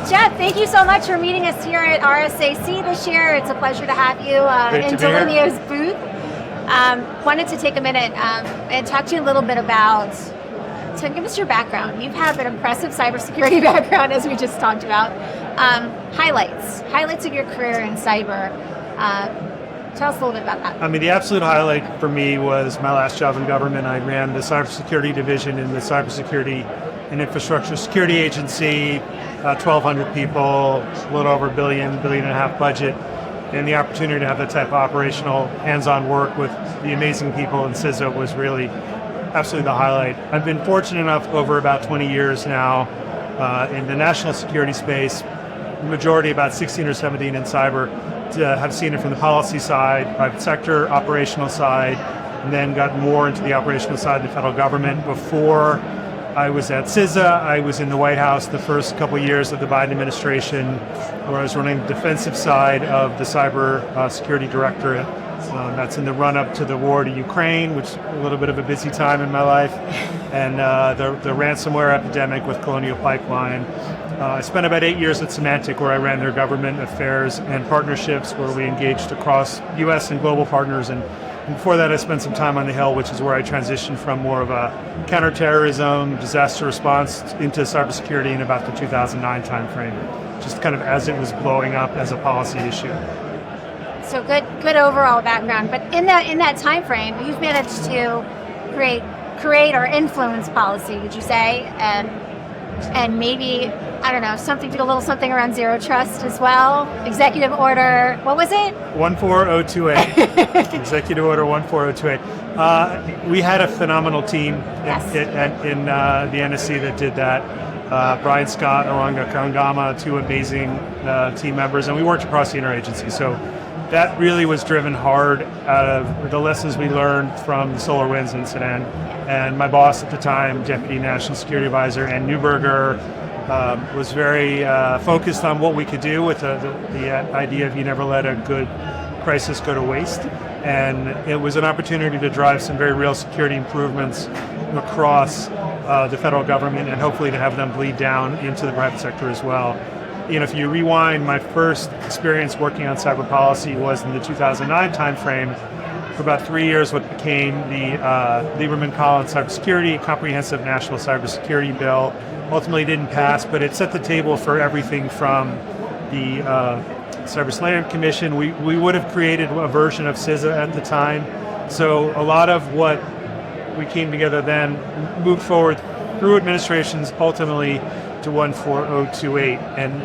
Well, Jeff, thank you so much for meeting us here at RSAC this year. It's a pleasure to have you in Delinio's booth. Wanted to take a minute and talk to you a little bit about, so give us your background. You have an impressive cybersecurity background, as we just talked about. Highlights of your career in cyber. Tell us a little bit about that. I mean, the absolute highlight for me was my last job in government. I ran the cybersecurity division in the Cybersecurity and Infrastructure Security Agency, 1,200 people, a little over $1 billion and a half budget, and the opportunity to have that type of operational hands-on work with the amazing people in CISA was really absolutely the highlight. I've been fortunate enough over about 20 years now in the national security space, the majority, about 16 or 17 in cyber, to have seen it from the policy side, private sector, operational side, and then got more into the operational side of the federal government. Before I was at CISA, I was in the White House the first couple of years of the Biden administration, where I was running the defensive side of the cyber security directorate. That's in the run-up to the war to Ukraine, which is a little bit of a busy time in my life, and the ransomware epidemic with Colonial Pipeline. I spent about 8 years at Symantec, where I ran their government affairs and partnerships, where we engaged across U.S. and global partners. And before that, I spent some time on the Hill, which is where I transitioned from more of a counterterrorism, disaster response into cybersecurity in about the 2009 timeframe, just kind of as it was blowing up as a policy issue. So good overall background. But in that time frame, you've managed to create or influence policy, would you say, and maybe, I don't know, do a little something around zero trust as well. Executive order, what was it? 14028. Executive order 14028. We had a phenomenal team in the NSC that did that. Brian Scott, Oranga Kangama, two amazing team members, and we worked across the interagency. So that really was driven hard out of the lessons we learned from the SolarWinds incident. And my boss at the time, Deputy National Security Advisor Ann Neuberger, was very focused on what we could do with the idea of you never let a good crisis go to waste. And it was an opportunity to drive some very real security improvements across the federal government, and hopefully to have them bleed down into the private sector as well. You know, if you rewind, my first experience working on cyber policy was in the 2009 timeframe. For about 3 years, what became the Lieberman-Collins Cybersecurity Comprehensive National Cybersecurity Bill ultimately didn't pass, but it set the table for everything from the Cyber Slam Commission. We would have created a version of CISA at the time. So a lot of what we came together then moved forward through administrations, ultimately to 14028. And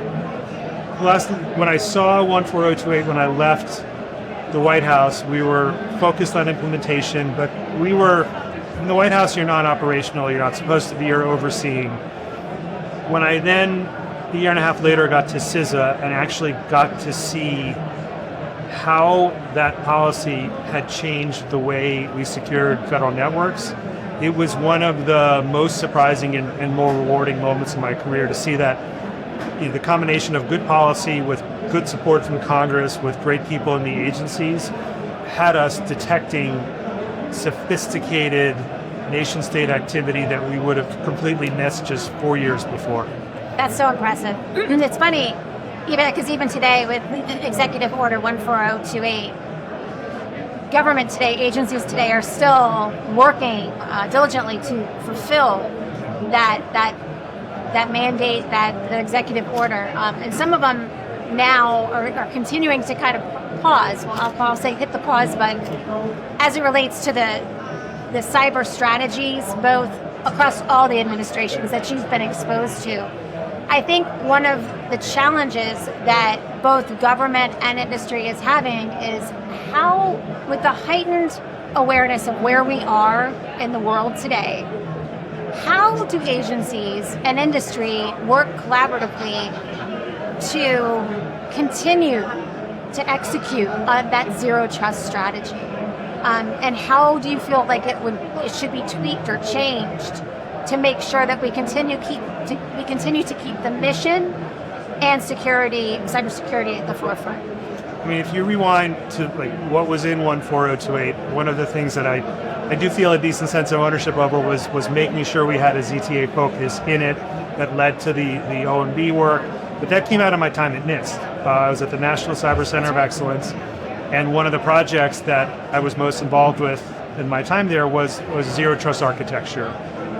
when I saw 14028, when I left the White House, we were focused on implementation, but we were, in the White House, you're not operational, you're not supposed to be, you're overseeing. When I then, a year and a half later, got to CISA and actually got to see how that policy had changed the way we secured federal networks, it was one of the most surprising and more rewarding moments in my career to see that the combination of good policy with good support from Congress, with great people in the agencies, had us detecting sophisticated nation-state activity that we would have completely missed just 4 years before. That's so impressive. It's funny, even today with Executive Order 14028, government today, agencies today are still working diligently to fulfill that mandate, that executive order. And some of them now are continuing to kind of pause. Well, I'll say hit the pause button as it relates to the cyber strategies, both across all the administrations that you've been exposed to. I think one of the challenges that both government and industry is having is how, with the heightened awareness of where we are in the world today, how do agencies and industry work collaboratively to continue to execute that zero trust strategy? And how do you feel like it should be tweaked or changed to make sure that we continue to keep the mission and security, cybersecurity at the forefront? I mean, if you rewind to what was in 14028, one of the things that I do feel a decent sense of ownership over was making sure we had a ZTA focus in it that led to the OMB work, But that came out of my time at NIST. I was at the National Cyber Center of Excellence, and one of the projects that I was most involved with in my time there was zero trust architecture.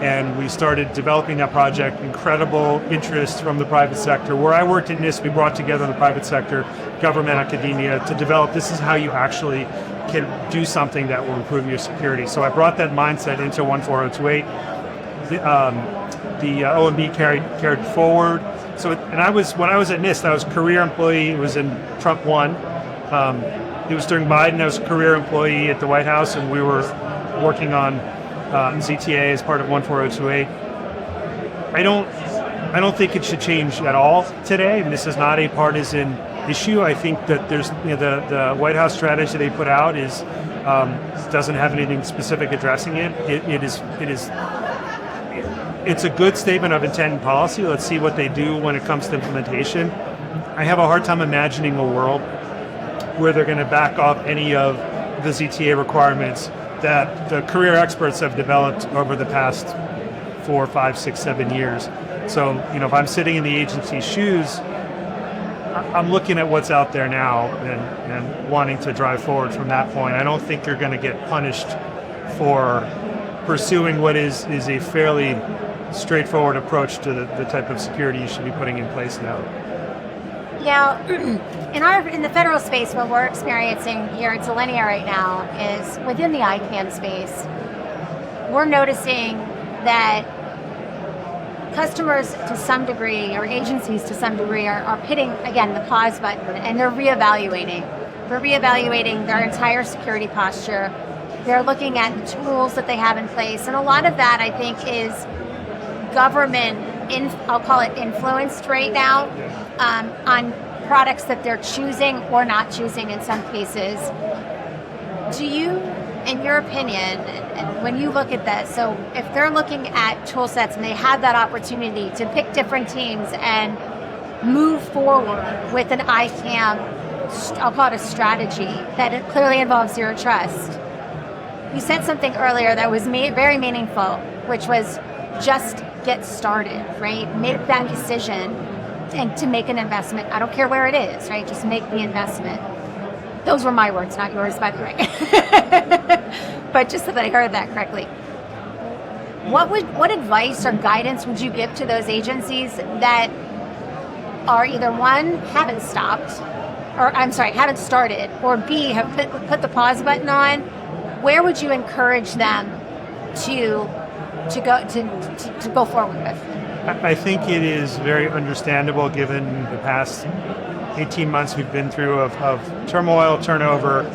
And we started developing that project, incredible interest from the private sector. Where I worked at NIST, we brought together the private sector, government, academia to develop, this is how you actually can do something that will improve your security. So I brought that mindset into 14028. The OMB carried forward. So, when I was at NIST, I was a career employee. It was in Trump 1. It was during Biden. I was a career employee at the White House, and we were working on ZTA as part of 14028. I don't think it should change at all today. I mean, this is not a partisan issue. I think that there's the White House strategy they put out doesn't have anything specific addressing it. It's a good statement of intent and policy. Let's see what they do when it comes to implementation. I have a hard time imagining a world where they're going to back off any of the ZTA requirements that the career experts have developed over the past 4, 5, 6, 7 years. So, if I'm sitting in the agency's shoes, I'm looking at what's out there now and wanting to drive forward from that point. I don't think you're going to get punished for pursuing what is a fairly straightforward approach to the type of security you should be putting in place now. Now, in the federal space, what we're experiencing here at Selenia right now is within the ICANN space, we're noticing that customers to some degree, or agencies to some degree, are hitting, again, the pause button, and they're reevaluating. They're reevaluating their entire security posture. They're looking at the tools that they have in place, and a lot of that, I think, is government, I'll call it influenced right now, on products that they're choosing or not choosing in some cases. Do you, in your opinion, and when you look at that, so if they're looking at tool sets and they have that opportunity to pick different teams and move forward with an ICAM, I'll call it a strategy, that it clearly involves zero trust. You said something earlier that was very meaningful, which was just get started, right? Make that decision and to make an investment. I don't care where it is, right? Just make the investment. Those were my words, not yours, by the way. But just so that I heard that correctly. What advice or guidance would you give to those agencies that are either one, haven't started, or B, have put the pause button on? Where would you encourage them to go forward with? I think it is very understandable given the past 18 months we've been through of turmoil, turnover,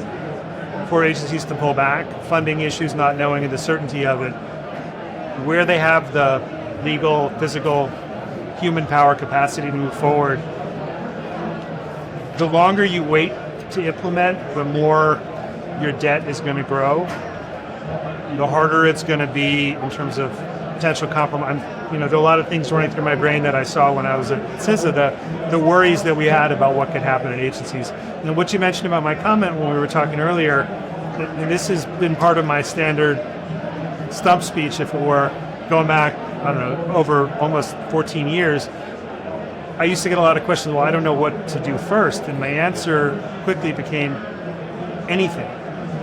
for agencies to pull back, funding issues, not knowing the certainty of it. Where they have the legal, physical, human power capacity to move forward, the longer you wait to implement, the more your debt is going to grow. The harder it's going to be in terms of potential compromise. There are a lot of things running through my brain that I saw when I was at CISA, the worries that we had about what could happen at agencies. And what you mentioned about my comment when we were talking earlier, and this has been part of my standard stump speech, if it were, going back, I don't know, over almost 14 years, I used to get a lot of questions, well, I don't know what to do first. And my answer quickly became anything.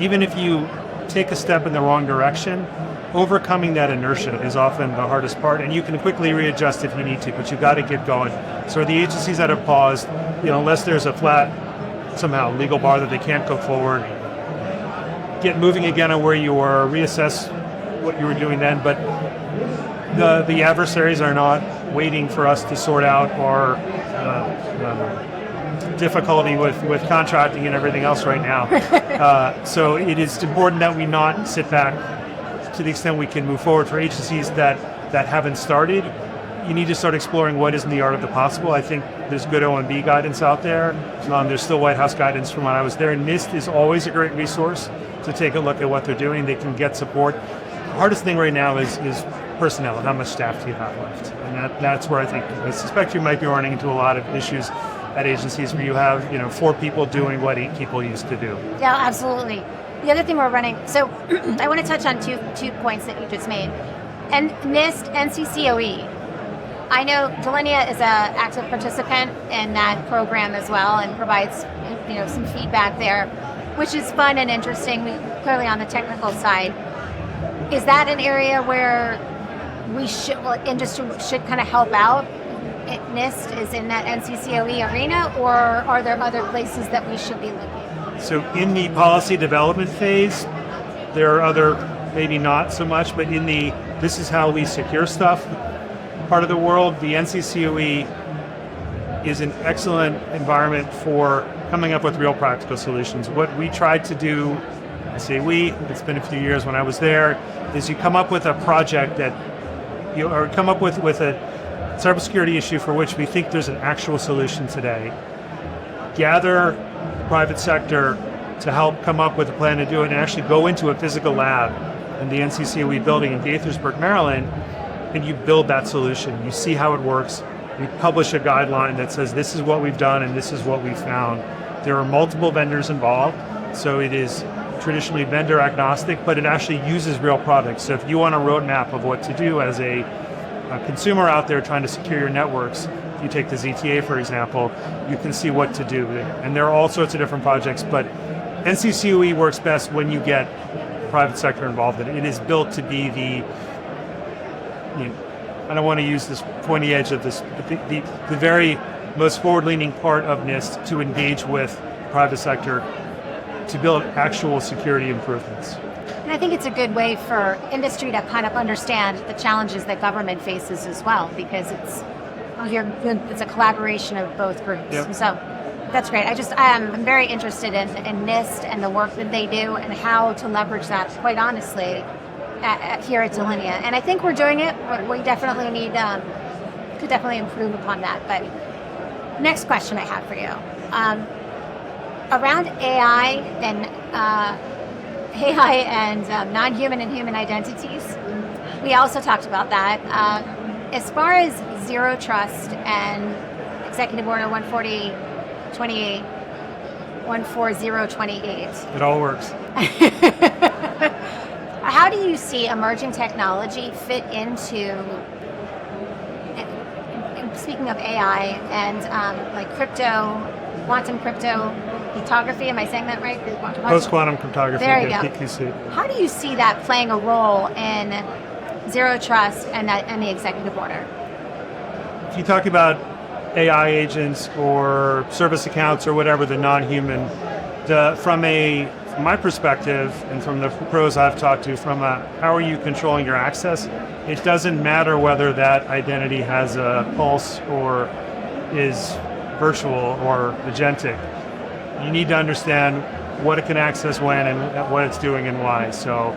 Even if you take a step in the wrong direction, overcoming that inertia is often the hardest part, and you can quickly readjust if you need to, but you've got to get going. So the agencies that have paused, unless there's a flat, somehow, legal bar that they can't go forward, get moving again on where you were, reassess what you were doing then, but the adversaries are not waiting for us to sort out our difficulty with contracting and everything else right now. So it is important that we not sit back. To the extent we can move forward for agencies that haven't started, you need to start exploring what is in the art of the possible. I think there's good OMB guidance out there. There's still White House guidance from when I was there. NIST is always a great resource to take a look at what they're doing. They can get support. The hardest thing right now is personnel and how much staff do you have left. And that's where I suspect you might be running into a lot of issues at agencies where you have 4 people doing what 8 people used to do. Yeah, absolutely. The other thing we're running, so I want to touch on two points that you just made. And NIST NCCoE, I know Delinea is an active participant in that program as well and provides some feedback there, which is fun and interesting, clearly on the technical side. Is that an area where industry should kind of help out? NIST is in that NCCoE arena, or are there other places that we should be looking? So in the policy development phase, there are other, maybe not so much, but in the this is how we secure stuff part of the world, the NCCoE is an excellent environment for coming up with real practical solutions. What we tried to do, I say we, it's been a few years when I was there, is you come up with a project or come up with a cybersecurity issue for which we think there's an actual solution today. Gather private sector to help come up with a plan to do it and actually go into a physical lab in the NCCoE building in Gaithersburg, Maryland, and you build that solution. You see how it works. We publish a guideline that says this is what we've done and this is what we found. There are multiple vendors involved, so it is traditionally vendor agnostic, but it actually uses real products. So if you want a roadmap of what to do as a consumer out there trying to secure your networks, if you take the ZTA, for example, you can see what to do. And there are all sorts of different projects, but NCCoE works best when you get private sector involved in it. It is built to be I don't want to use this pointy edge of this, but the very most forward-leaning part of NIST to engage with private sector to build actual security improvements. And I think it's a good way for industry to kind of understand the challenges that government faces as well, because it's a collaboration of both groups. Yep. So that's great. I'm very interested in NIST and the work that they do and how to leverage that, quite honestly, here at Delinea. And I think we're doing it. We definitely need to definitely improve upon that. But next question I have for you. Around AI and non-human and human identities, we also talked about that. As far as zero trust and Executive Order 14028, it all works. How do you see emerging technology fit into, speaking of AI and like quantum cryptography, am I saying that right? Post-quantum cryptography, there you go. PQC. How do you see that playing a role in zero trust and the executive order? If you talk about AI agents or service accounts or whatever, the non-human, from my perspective and from the pros I've talked to, how are you controlling your access? It doesn't matter whether that identity has a pulse or is virtual or agentic. You need to understand what it can access when and what it's doing and why. So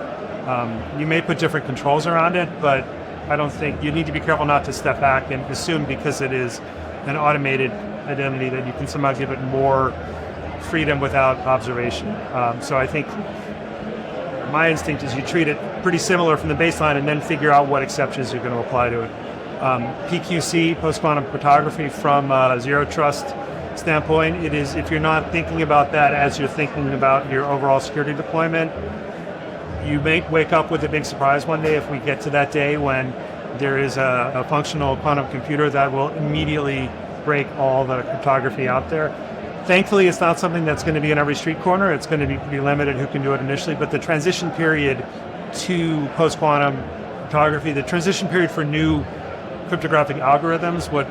you may put different controls around it, but I don't think you need to be careful not to step back and assume because it is an automated identity that you can somehow give it more freedom without observation. So I think my instinct is you treat it pretty similar from the baseline and then figure out what exceptions you're going to apply to it. PQC, post-quantum cryptography, from a zero trust standpoint, it is, if you're not thinking about that as you're thinking about your overall security deployment, you may wake up with a big surprise one day if we get to that day when there is a functional quantum computer that will immediately break all the cryptography out there. Thankfully, it's not something that's going to be in every street corner. It's going to be pretty limited who can do it initially, but the transition period to post-quantum cryptography, the transition period for new cryptographic algorithms, what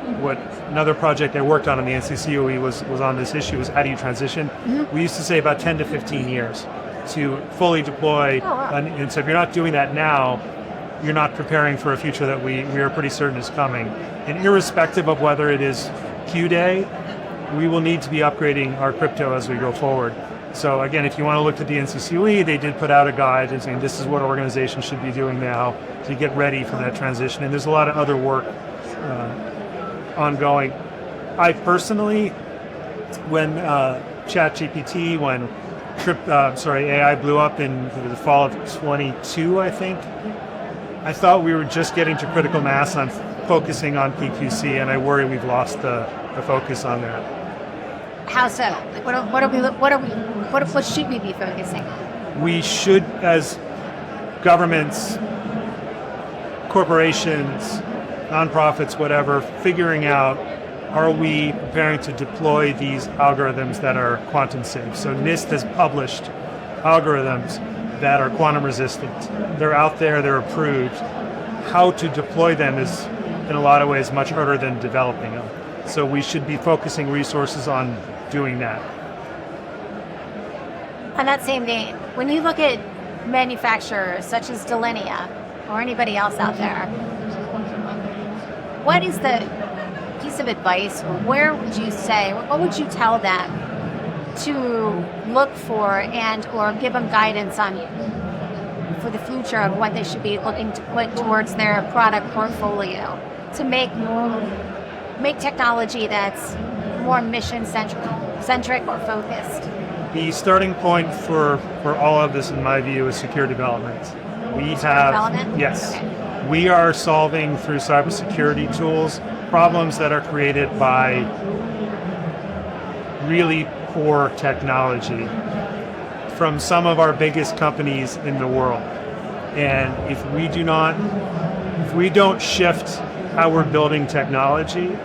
another project I worked on in the NCCoE was on this issue, was how do you transition? Mm-hmm. We used to say about 10 to 15 years to fully deploy, and so if you're not doing that now, you're not preparing for a future that we are pretty certain is coming. And irrespective of whether it is Q day, we will need to be upgrading our crypto as we go forward. So again, if you want to look at the NCCoE, they did put out a guide and saying this is what organizations should be doing now to get ready for that transition. And there's a lot of other work ongoing. I personally, when ChatGPT, when AI blew up in the fall of 22, I think, I thought we were just getting to critical mass on focusing on PQC, and I worry we've lost the focus on that. How so? Like what should we be focusing on? We should, as governments, corporations, nonprofits, whatever, figuring out, are we preparing to deploy these algorithms that are quantum safe? So NIST has published algorithms that are quantum resistant. They're out there, they're approved. How to deploy them is, in a lot of ways, much harder than developing them. So we should be focusing resources on doing that. On that same vein, when you look at manufacturers such as Delinea or anybody else out there, what is the piece of advice, or where would you say, what would you tell them to look for and or give them guidance on for the future of what they should be looking to put towards their product portfolio to make technology that's more mission centric or focused? The starting point for all of this, in my view, is secure development. Yes. Okay. We are solving through cybersecurity tools problems that are created by really poor technology from some of our biggest companies in the world. And if we don't shift how we're building technology,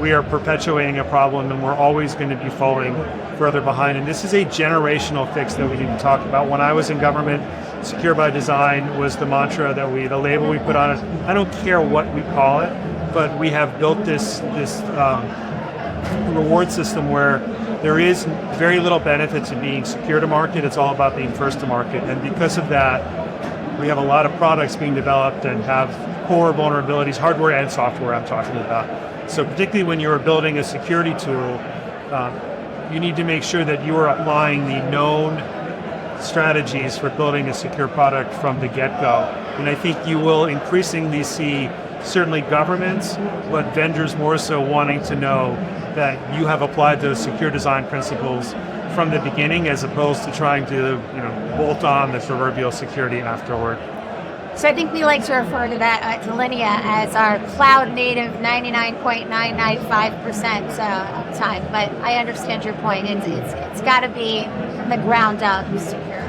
we are perpetuating a problem, and we're always going to be falling further behind. And this is a generational fix that we need to talk about. When I was in government, secure by design was the mantra the label we put on it. I don't care what we call it, but we have built this reward system where there is very little benefit to being secure to market. It's all about being first to market. And because of that, we have a lot of products being developed and have core vulnerabilities, hardware and software I'm talking about. So particularly when you're building a security tool, you need to make sure that you are applying the known strategies for building a secure product from the get-go. And I think you will increasingly see certainly governments, but vendors more so, wanting to know that you have applied those secure design principles from the beginning, as opposed to trying to bolt on the proverbial security afterward. So I think we like to refer to that at Delinea as our cloud native 99.995% time. But I understand your point. It's got to be from the ground up secure.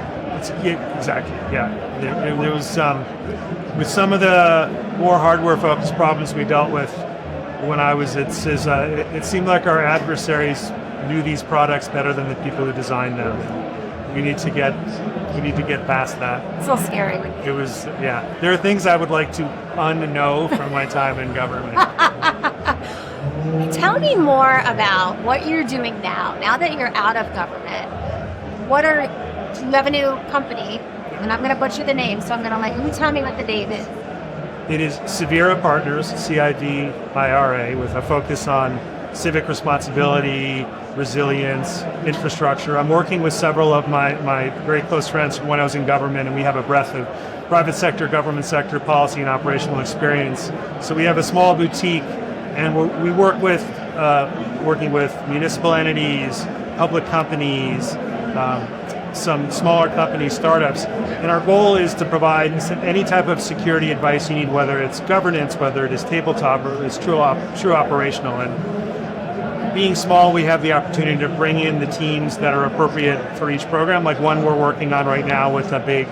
Exactly. Yeah. There was with some of the more hardware-focused problems we dealt with when I was at CISA. It seemed like our adversaries knew these products better than the people who designed them. We need to get past that. It's a little scary. It was, yeah. There are things I would like to unknow from my time in government. Tell me more about what you're doing now that you're out of government. You have a new company, and I'm going to butcher the name, so I'm going to let you tell me what the name is. It is Seviera Partners, CIVIRA, with a focus on civic responsibility, resilience, infrastructure. I'm working with several of my very close friends from when I was in government, and we have a breadth of private sector, government sector, policy, and operational experience. So we have a small boutique, and we work with working with municipal entities, public companies, some smaller companies, startups, and our goal is to provide any type of security advice you need, whether it's governance, whether it is tabletop, or it's true operational. And being small, we have the opportunity to bring in the teams that are appropriate for each program, like one we're working on right now with a big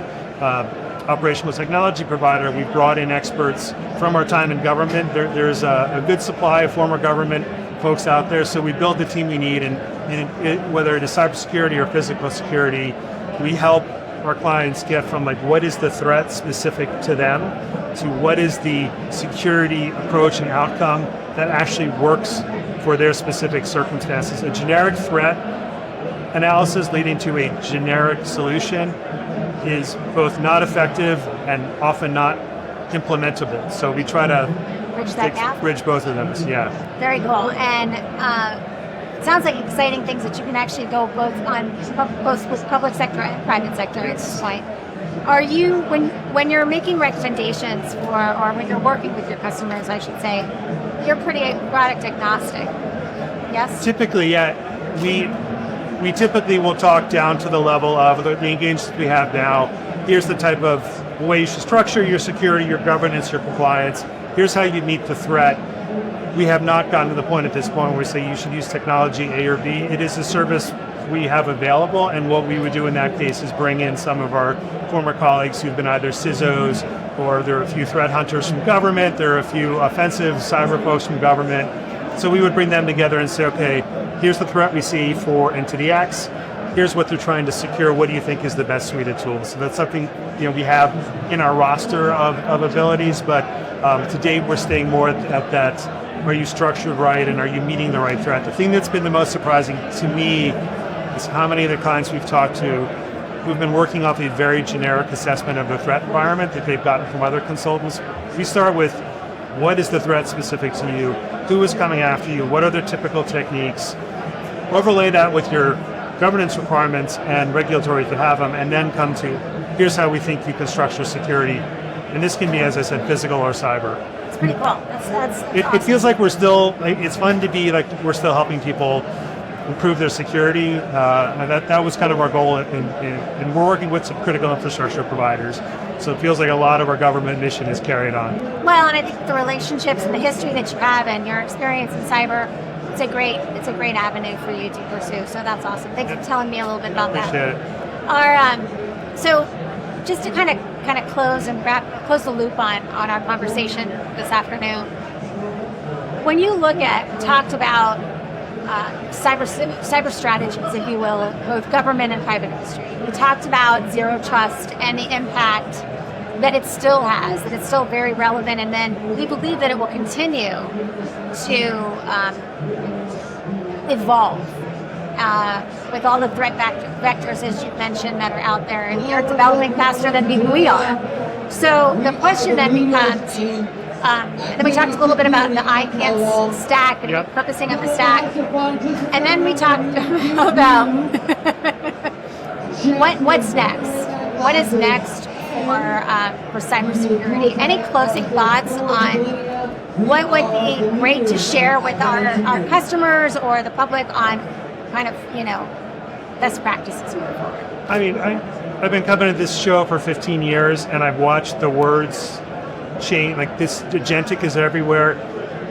operational technology provider. We've brought in experts from our time in government. There's a good supply of former government folks out there, so we build the team we need, and whether it is cybersecurity or physical security, we help our clients get from what is the threat specific to them to what is the security approach and outcome that actually works for their specific circumstances. A generic threat analysis leading to a generic solution is both not effective and often not implementable. So we try to bridge both of them. Yeah. Very cool. And it sounds like exciting things that you can actually go both with public sector and private sector at this point. Are you, when you're making recommendations or when you're working with your customers, I should say, you're pretty product agnostic, yes? Typically, yeah. We typically will talk down to the level of the engagements we have now. Here's the type of way you should structure your security, your governance, your compliance. Here's how you meet the threat. We have not gotten to the point at this point where we say you should use technology A or B. It is a service we have available, and what we would do in that case is bring in some of our former colleagues who've been either CISOs or there are a few threat hunters from government, there are a few offensive cyber folks from government. So we would bring them together and say, okay, here's the threat we see for entity X. Here's what they're trying to secure. What do you think is the best suite of tools? So that's something we have in our roster of abilities, but to date we're staying more at that, are you structured right and are you meeting the right threat? The thing that's been the most surprising to me is how many of the clients we've talked to who've been working off a very generic assessment of the threat environment that they've gotten from other consultants. We start with, what is the threat specific to you? Who is coming after you? What are their typical techniques? Overlay that with your governance requirements and regulatory if you have them, and then come to, here's how we think you can structure security. And this can be, as I said, physical or cyber. It's pretty cool. That's it, awesome. It feels like we're still, it's fun to be like we're still helping people improve their security. And that was kind of our goal, and we're working with some critical infrastructure providers. So it feels like a lot of our government mission is carried on. Well, and I think the relationships and the history that you have and your experience in cyber, it's a great avenue for you to pursue. So that's awesome. Thanks for telling me a little bit about that. Appreciate it. So just to kind of close the loop on our conversation this afternoon. When you talked about cyber strategies, if you will, both government and private industry. You talked about zero trust and the impact that it still has, that it's still very relevant, and then we believe that it will continue to evolve with all the threat vectors, as you mentioned, that are out there, and they're developing faster than even we are. So the question then becomes, and then we talked a little bit about the ICANN stack and Yep. focusing on the stack. And then we talked about what's next. What is next for cybersecurity? Any closing thoughts on what would be great to share with our customers or the public on kind of, best practices moving forward? I mean, I've been coming to this show for 15 years, and I've watched the words change. Like this, agentic is everywhere.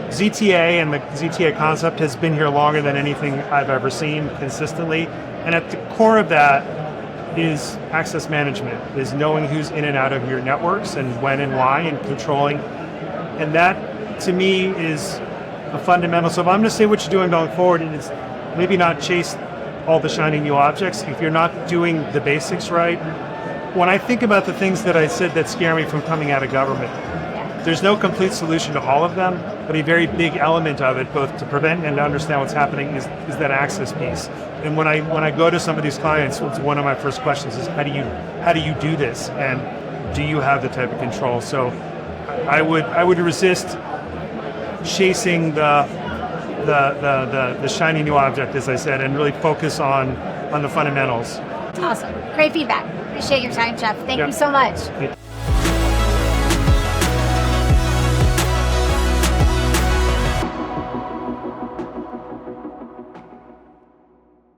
ZTA and the ZTA concept has been here longer than anything I've ever seen consistently. And at the core of that is access management, is knowing who's in and out of your networks and when and why, and controlling. And that, to me, is a fundamental. So if I'm going to say what you're doing going forward, it's maybe not chase all the shiny new objects. If you're not doing the basics right, when I think about the things that I said that scare me from coming out of government, there's no complete solution to all of them, but a very big element of it, both to prevent and to understand what's happening, is that access piece. And when I go to some of these clients, one of my first questions is, how do you do this, and do you have the type of control? So I would resist chasing the shiny new object, as I said, and really focus on the fundamentals. Awesome. Great feedback. Appreciate your time, Jeff. Thank you so much.